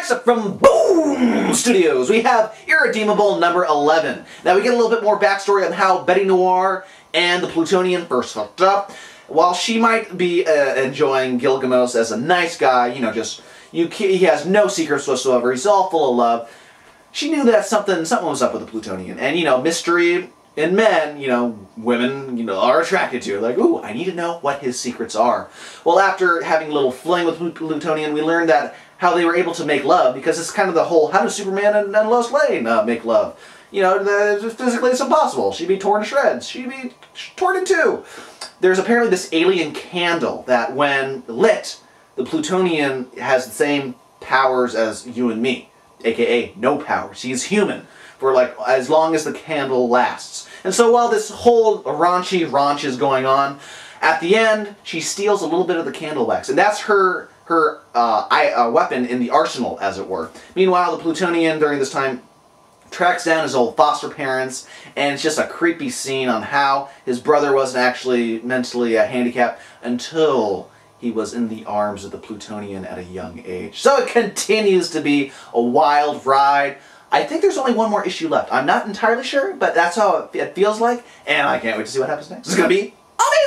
Next up from Boom Studios, we have Irredeemable number 11. Now we get a little bit more backstory on how Betty Noir and the Plutonian first hooked up. While she might be enjoying Gilgamesh as a nice guy, you know, he has no secrets whatsoever, he's all full of love, she knew that something was up with the Plutonian. And, you know, mystery in men, you know, women, you know, are attracted to. Like, ooh, I need to know what his secrets are. Well, after having a little fling with Plutonian, we learned that how they were able to make love, because it's kind of the whole, how do Superman and Lois Lane make love? You know, physically it's impossible. She'd be torn to shreds. She'd be torn in two. There's apparently this alien candle that when lit, the Plutonian has the same powers as you and me, aka no powers. He's human for like as long as the candle lasts. And so while this whole raunchy raunch is going on, at the end she steals a little bit of the candle wax, and that's her weapon in the arsenal, as it were. Meanwhile, the Plutonian during this time tracks down his old foster parents, and it's just a creepy scene on how his brother wasn't actually mentally handicapped until he was in the arms of the Plutonian at a young age. So it continues to be a wild ride. I think there's only one more issue left. I'm not entirely sure, but that's how it feels like, and I can't wait to see what happens next. It's going to be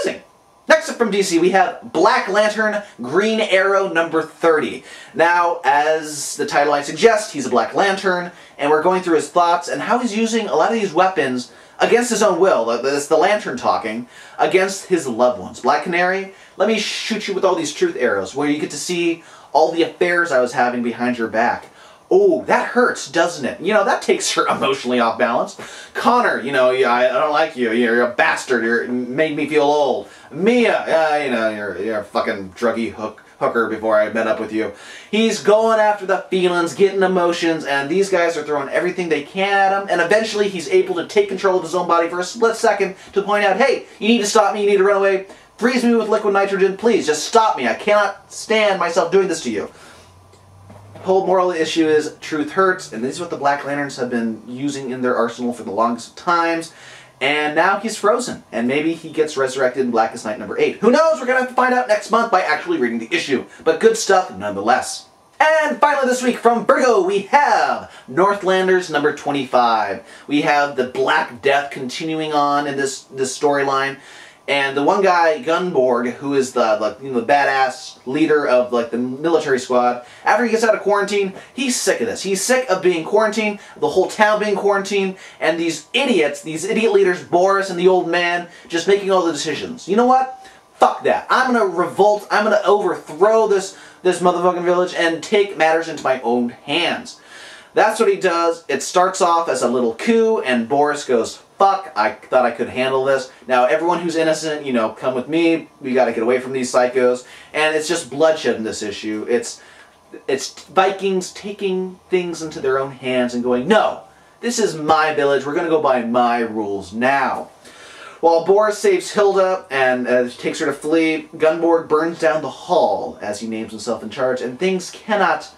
amazing! Next up from DC, we have Black Lantern Green Arrow number 30. Now, as the title might suggest, he's a Black Lantern, and we're going through his thoughts and how he's using a lot of these weapons against his own will. It's the Lantern talking, against his loved ones. Black Canary, let me shoot you with all these truth arrows, where you get to see all the affairs I was having behind your back. Oh, that hurts, doesn't it? You know, that takes her emotionally off balance. Connor, you know, I don't like you. You're a bastard. You made me feel old. Mia, you know, you're a fucking druggy hooker before I met up with you. He's going after the feelings, getting emotions, and these guys are throwing everything they can at him, and eventually he's able to take control of his own body for a split second to point out, hey, you need to stop me, you need to run away. Freeze me with liquid nitrogen, please, just stop me. I cannot stand myself doing this to you. Whole moral issue is truth hurts, and this is what the Black Lanterns have been using in their arsenal for the longest of times. And now he's frozen, and maybe he gets resurrected in Blackest Night number 8. Who knows? We're going to have to find out next month by actually reading the issue. But good stuff nonetheless. And finally this week from Vertigo, we have Northlanders number 25. We have the Black Death continuing on in this storyline. And the one guy, Gunborg, who is the badass leader of like the military squad, after he gets out of quarantine, he's sick of this. He's sick of being quarantined, the whole town being quarantined, and these idiots, these idiot leaders, Boris and the old man, just making all the decisions. You know what? Fuck that. I'm gonna revolt. I'm gonna overthrow this motherfucking village and take matters into my own hands. That's what he does. It starts off as a little coup, and Boris goes, fuck, I thought I could handle this. Now everyone who's innocent, you know, come with me. We gotta get away from these psychos. And it's just bloodshed in this issue. It's Vikings taking things into their own hands and going, no, this is my village. We're gonna go by my rules now. While Boris saves Hilda and takes her to flee, Gunborg burns down the hall as he names himself in charge, and things cannot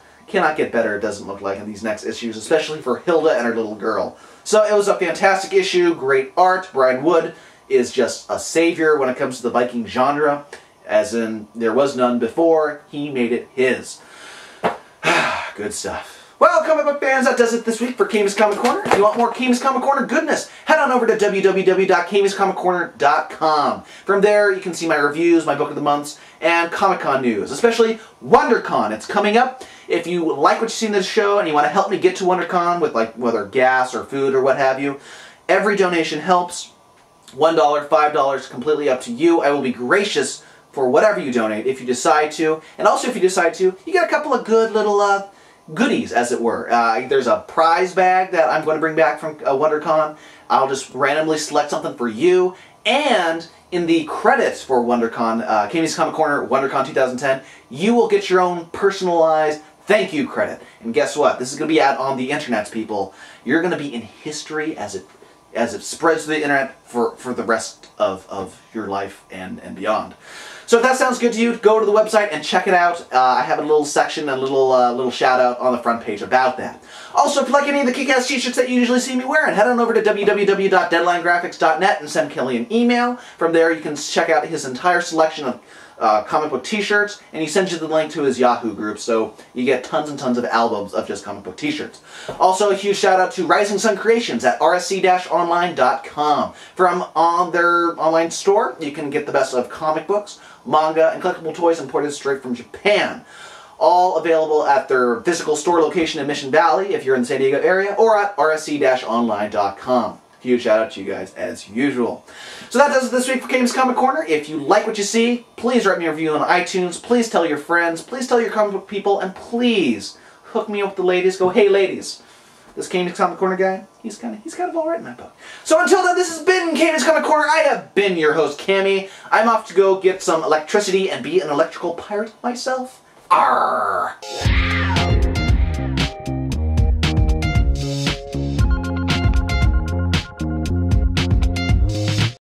get better, it doesn't look like, in these next issues, especially for Hilda and her little girl. So it was a fantastic issue, great art. Brian Wood is just a savior when it comes to the Viking genre, as in there was none before. He made it his. Good stuff. Well, comic book fans, that does it this week for Cammy's Comic Corner. If you want more Cammy's Comic Corner goodness, head on over to www.cammyscomiccorner.com. From there, you can see my reviews, my book of the months, and Comic-Con news, especially WonderCon. It's coming up. If you like what you see in this show and you want to help me get to WonderCon with, like, whether gas or food or what have you, every donation helps. $1, $5, completely up to you. I will be gracious for whatever you donate if you decide to. And also, if you decide to, you get a couple of good little goodies, as it were. There's a prize bag that I'm going to bring back from WonderCon. I'll just randomly select something for you. And in the credits for WonderCon, Cammy's Comic Corner, WonderCon 2010, you will get your own personalized thank you credit. And guess what? This is going to be out on the internets, people. You're going to be in history as it spreads to the internet for the rest of your life and beyond. So if that sounds good to you, go to the website and check it out. I have a little section, a little shout out on the front page about that. Also, if you like any of the kick-ass t-shirts that you usually see me wearing, head on over to www.deadlinegraphics.net and send Kelly an email. From there, you can check out his entire selection of comic book t-shirts, and he sends you the link to his Yahoo group, so you get tons and tons of albums of just comic book t-shirts. Also, a huge shout out to Rising Sun Creations at rsc-online.com. From on their online store, you can get the best of comic books, manga, and collectible toys imported straight from Japan. All available at their physical store location in Mission Valley if you're in the San Diego area, or at rsc-online.com. Huge shout out to you guys as usual. So that does it this week for Cammy's Comic Corner. If you like what you see, please write me a review on iTunes. Please tell your friends. Please tell your comic book people. And please hook me up with the ladies. Go, hey ladies, this Cammy's Comic Corner guy, he's kind of all right in my book. So until then, this has been Cammy's Comic Corner. I have been your host, Cammy. I'm off to go get some electricity and be an electrical pirate myself. Arrgh!